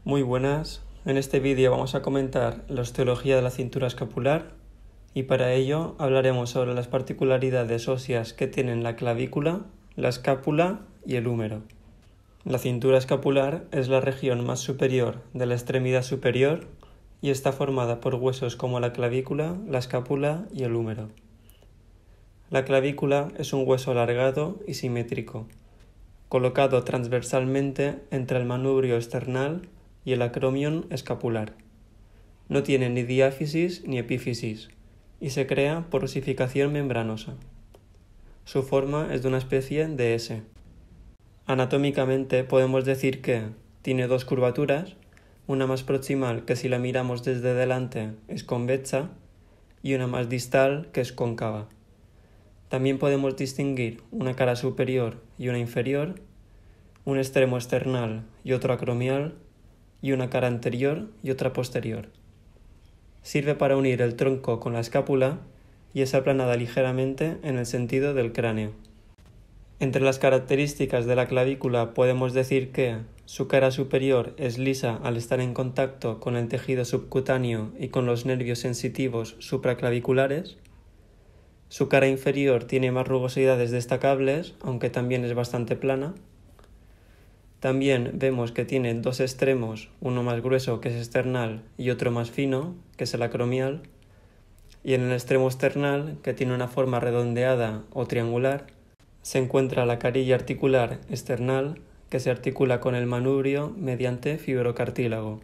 Muy buenas, en este vídeo vamos a comentar la osteología de la cintura escapular y para ello hablaremos sobre las particularidades óseas que tienen la clavícula, la escápula y el húmero. La cintura escapular es la región más superior de la extremidad superior y está formada por huesos como la clavícula, la escápula y el húmero. La clavícula es un hueso alargado y simétrico, colocado transversalmente entre el manubrio esternal y el acromion escapular. No tiene ni diáfisis ni epífisis y se crea por osificación membranosa. Su forma es de una especie de S. Anatómicamente podemos decir que tiene dos curvaturas, una más proximal que si la miramos desde delante es convexa y una más distal que es cóncava. También podemos distinguir una cara superior y una inferior, un extremo esternal y otro acromial, y una cara anterior y otra posterior. Sirve para unir el tronco con la escápula y es aplanada ligeramente en el sentido del cráneo. Entre las características de la clavícula podemos decir que su cara superior es lisa al estar en contacto con el tejido subcutáneo y con los nervios sensitivos supraclaviculares. Su cara inferior tiene más rugosidades destacables, aunque también es bastante plana. También vemos que tiene dos extremos, uno más grueso que es external y otro más fino, que es el acromial, y en el extremo external, que tiene una forma redondeada o triangular, se encuentra la carilla articular external, que se articula con el manubrio mediante fibrocartílago.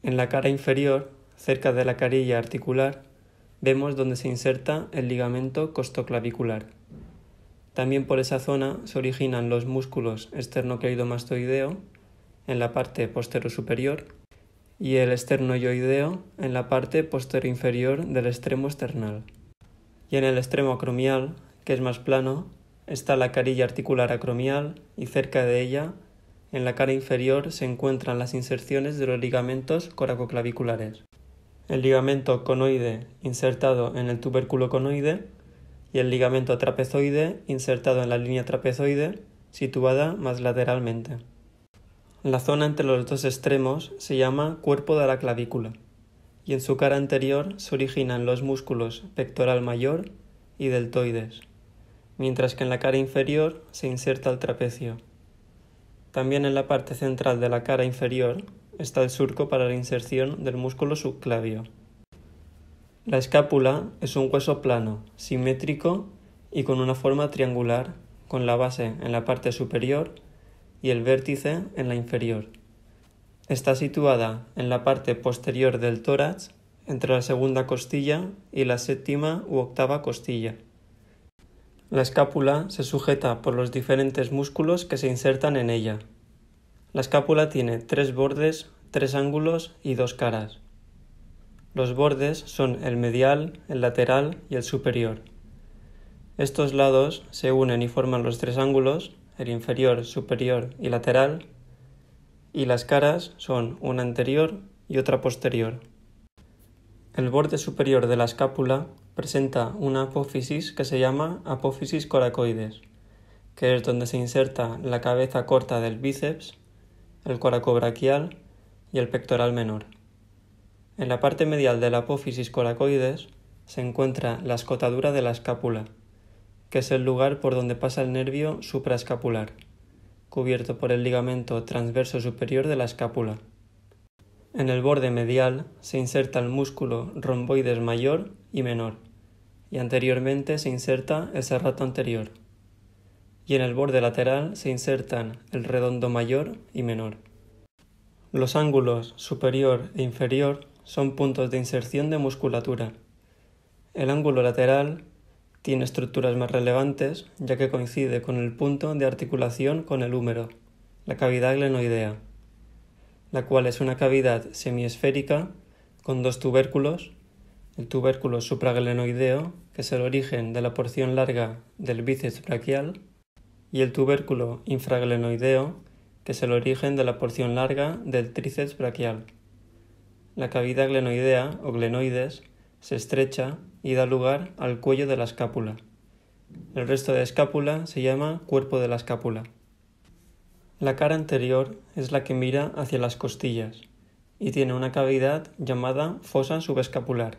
En la cara inferior, cerca de la carilla articular, vemos donde se inserta el ligamento costoclavicular. También por esa zona se originan los músculos esternocleidomastoideo en la parte posterior-superior y el esternoioideo en la parte posterior-inferior del extremo esternal. Y en el extremo acromial, que es más plano, está la carilla articular acromial y cerca de ella, en la cara inferior, se encuentran las inserciones de los ligamentos coracoclaviculares. El ligamento conoide insertado en el tubérculo conoide y el ligamento trapezoide insertado en la línea trapezoide, situada más lateralmente. La zona entre los dos extremos se llama cuerpo de la clavícula y en su cara anterior se originan los músculos pectoral mayor y deltoides, mientras que en la cara inferior se inserta el trapecio. También en la parte central de la cara inferior está el surco para la inserción del músculo subclavio. La escápula es un hueso plano, simétrico y con una forma triangular, con la base en la parte superior y el vértice en la inferior. Está situada en la parte posterior del tórax, entre la segunda costilla y la séptima u octava costilla. La escápula se sujeta por los diferentes músculos que se insertan en ella. La escápula tiene 3 bordes, 3 ángulos y 2 caras. Los bordes son el medial, el lateral y el superior. Estos lados se unen y forman los 3 ángulos, el inferior, superior y lateral, y las caras son una anterior y otra posterior. El borde superior de la escápula presenta una apófisis que se llama apófisis coracoides, que es donde se inserta la cabeza corta del bíceps, el coracobraquial y el pectoral menor. En la parte medial de la apófisis coracoides se encuentra la escotadura de la escápula, que es el lugar por donde pasa el nervio supraescapular, cubierto por el ligamento transverso superior de la escápula. En el borde medial se inserta el músculo romboides mayor y menor, y anteriormente se inserta el serrato anterior. Y en el borde lateral se insertan el redondo mayor y menor. Los ángulos superior e inferior son puntos de inserción de musculatura. El ángulo lateral tiene estructuras más relevantes ya que coincide con el punto de articulación con el húmero, la cavidad glenoidea, la cual es una cavidad semiesférica con 2 tubérculos, el tubérculo supraglenoideo, que es el origen de la porción larga del bíceps braquial, y el tubérculo infraglenoideo, que es el origen de la porción larga del tríceps braquial. La cavidad glenoidea o glenoides se estrecha y da lugar al cuello de la escápula. El resto de escápula se llama cuerpo de la escápula. La cara anterior es la que mira hacia las costillas y tiene una cavidad llamada fosa subescapular,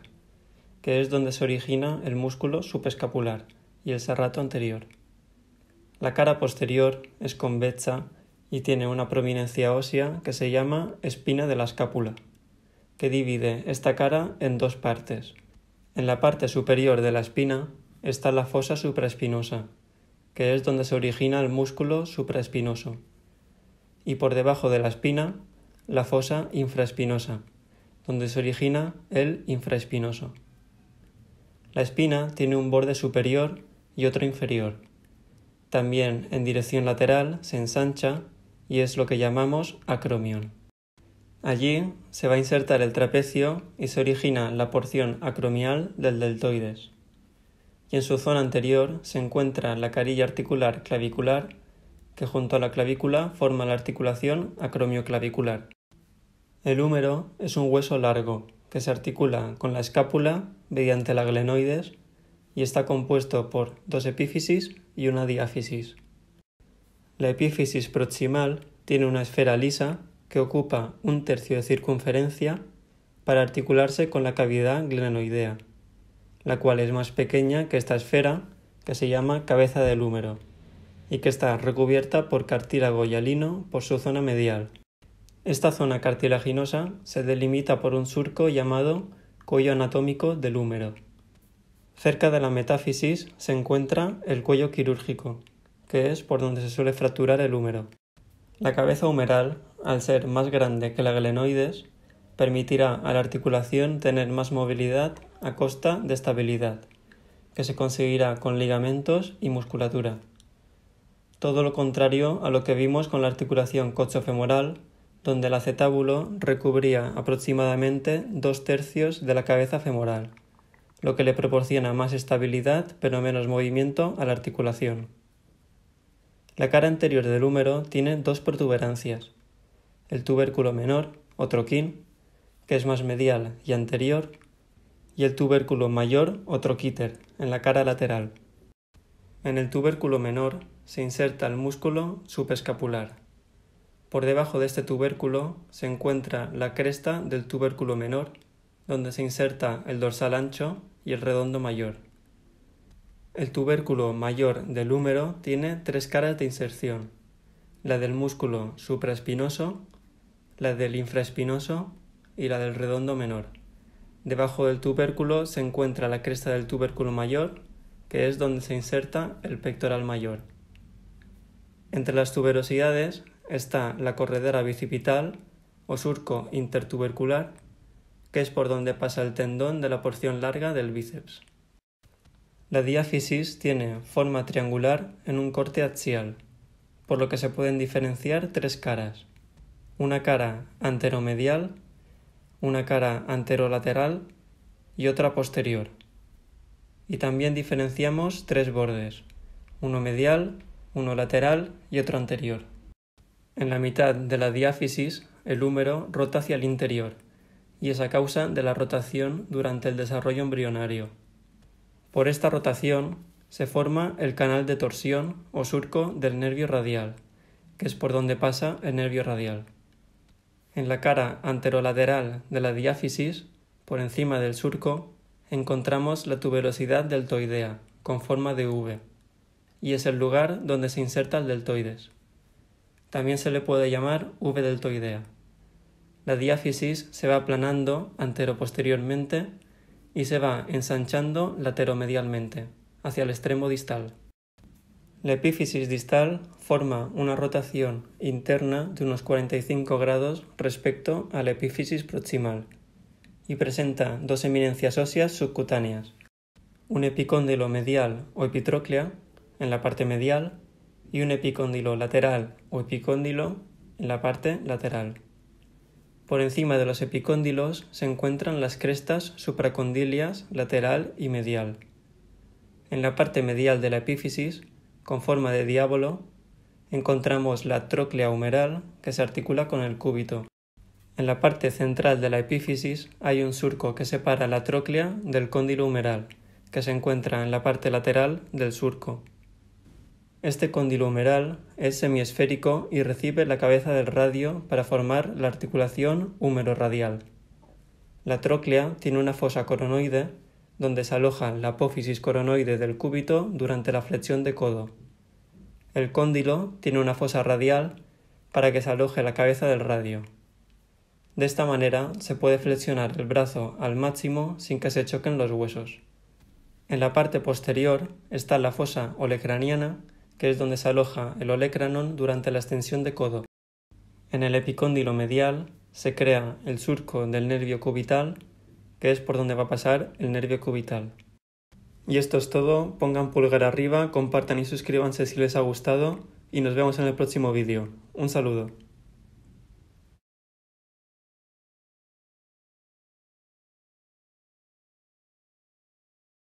que es donde se origina el músculo subescapular y el serrato anterior. La cara posterior es convexa y tiene una prominencia ósea que se llama espina de la escápula, que divide esta cara en dos partes. En la parte superior de la espina está la fosa supraespinosa, que es donde se origina el músculo supraespinoso, y por debajo de la espina la fosa infraespinosa, donde se origina el infraespinoso. La espina tiene un borde superior y otro inferior. También en dirección lateral se ensancha y es lo que llamamos acromion. Allí se va a insertar el trapecio y se origina la porción acromial del deltoides. Y en su zona anterior se encuentra la carilla articular clavicular, que junto a la clavícula forma la articulación acromioclavicular. El húmero es un hueso largo que se articula con la escápula mediante la glenoides y está compuesto por dos epífisis y una diáfisis. La epífisis proximal tiene una esfera lisa que ocupa 1/3 de circunferencia para articularse con la cavidad glenoidea, la cual es más pequeña que esta esfera, que se llama cabeza del húmero, y que está recubierta por cartílago hialino por su zona medial. Esta zona cartilaginosa se delimita por un surco llamado cuello anatómico del húmero. Cerca de la metáfisis se encuentra el cuello quirúrgico, que es por donde se suele fracturar el húmero. La cabeza humeral, al ser más grande que la glenoides, permitirá a la articulación tener más movilidad a costa de estabilidad, que se conseguirá con ligamentos y musculatura. Todo lo contrario a lo que vimos con la articulación coxofemoral, donde el acetábulo recubría aproximadamente 2/3 de la cabeza femoral, lo que le proporciona más estabilidad pero menos movimiento a la articulación. La cara anterior del húmero tiene dos protuberancias, el tubérculo menor, o troquín, que es más medial y anterior, y el tubérculo mayor, o troquíter, en la cara lateral. En el tubérculo menor se inserta el músculo subescapular. Por debajo de este tubérculo se encuentra la cresta del tubérculo menor, donde se inserta el dorsal ancho y el redondo mayor. El tubérculo mayor del húmero tiene tres caras de inserción, la del músculo supraespinoso, la del infraespinoso y la del redondo menor. Debajo del tubérculo se encuentra la cresta del tubérculo mayor, que es donde se inserta el pectoral mayor. Entre las tuberosidades está la corredera bicipital o surco intertubercular, que es por donde pasa el tendón de la porción larga del bíceps. La diáfisis tiene forma triangular en un corte axial, por lo que se pueden diferenciar tres caras: una cara anteromedial, una cara anterolateral y otra posterior. Y también diferenciamos tres bordes, uno medial, uno lateral y otro anterior. En la mitad de la diáfisis, el húmero rota hacia el interior, y es a causa de la rotación durante el desarrollo embrionario. Por esta rotación se forma el canal de torsión o surco del nervio radial, que es por donde pasa el nervio radial. En la cara anterolateral de la diáfisis, por encima del surco, encontramos la tuberosidad deltoidea, con forma de V, y es el lugar donde se inserta el deltoides. También se le puede llamar V deltoidea. La diáfisis se va aplanando antero-posteriormente y se va ensanchando lateromedialmente, hacia el extremo distal. La epífisis distal forma una rotación interna de unos 45 grados respecto a la epífisis proximal y presenta dos eminencias óseas subcutáneas, un epicóndilo medial o epitróclea en la parte medial y un epicóndilo lateral o epicóndilo en la parte lateral. Por encima de los epicóndilos se encuentran las crestas supracondilias lateral y medial. En la parte medial de la epífisis, con forma de diábolo, encontramos la tróclea humeral que se articula con el cúbito. En la parte central de la epífisis hay un surco que separa la tróclea del cóndilo humeral, que se encuentra en la parte lateral del surco. Este cóndilo humeral es semiesférico y recibe la cabeza del radio para formar la articulación húmero-radial. La tróclea tiene una fosa coronoide donde se aloja la apófisis coronoide del cúbito durante la flexión de codo. El cóndilo tiene una fosa radial para que se aloje la cabeza del radio. De esta manera se puede flexionar el brazo al máximo sin que se choquen los huesos. En la parte posterior está la fosa olecraniana, que es donde se aloja el olecranon durante la extensión de codo. En el epicóndilo medial se crea el surco del nervio cubital, que es por donde va a pasar el nervio cubital. Y esto es todo, pongan pulgar arriba, compartan y suscríbanse si les ha gustado y nos vemos en el próximo vídeo. Un saludo.